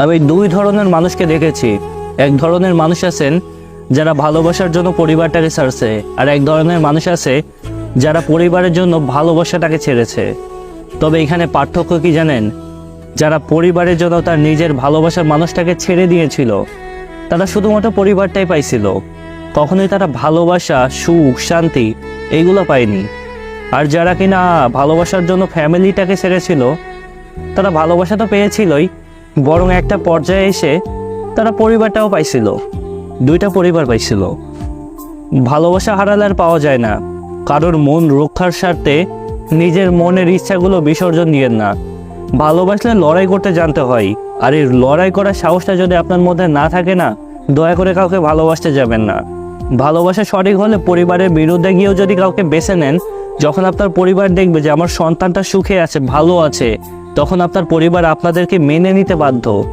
আমি দুই ধরনের মানুষকে দেখেছি। এক ধরনের মানুষ আছেন যারা ভালোবাসার জন্য পরিবারটাকে ছাড়ছে, আর এক ধরনের মানুষ আছে যারা পরিবারের জন্য ভালোবাসাটাকে ছেড়েছে। তবে এখানে পার্থক্য কি জানেন? যারা পরিবারের জন্য তার নিজের ভালোবাসার মানুষটাকে ছেড়ে দিয়েছিল, তারা শুধুমাত্র পরিবারটাই পাইছিল, কখনোই তারা ভালোবাসা, সুখ, শান্তি এইগুলো পায়নি। আর যারা কিনা ভালোবাসার জন্য ফ্যামিলিটাকে ছেড়েছিল, তারা ভালোবাসা তো পেয়েছিলই, বরং একটা পর্যায়ে এসে তারা পরিবারটাও পাইছিল, দুইটা পরিবার পাইছিল। ভালোবাসা হারালে আর পাওয়া যায় না। কারোর মন রক্ষার স্বার্থে নিজের মনের ইচ্ছাগুলো বিসর্জন দিয়েন না। ভালোবাসলে লড়াই করতে জানতে হয়, আর এই লড়াই করার সাহসটা যদি আপনার মধ্যে না থাকে না, দয়া করে কাউকে ভালোবাসতে যাবেন না। ভালোবাসা সঠিক হলে পরিবারের বিরুদ্ধে গিয়েও যদি কাউকে বেছে নেন, যখন আপনার পরিবার দেখবে যে আমার সন্তানটা সুখে আছে, ভালো আছে, তখন আপনার পরিবার আপনাদেরকে মেনে নিতে বাধ্য।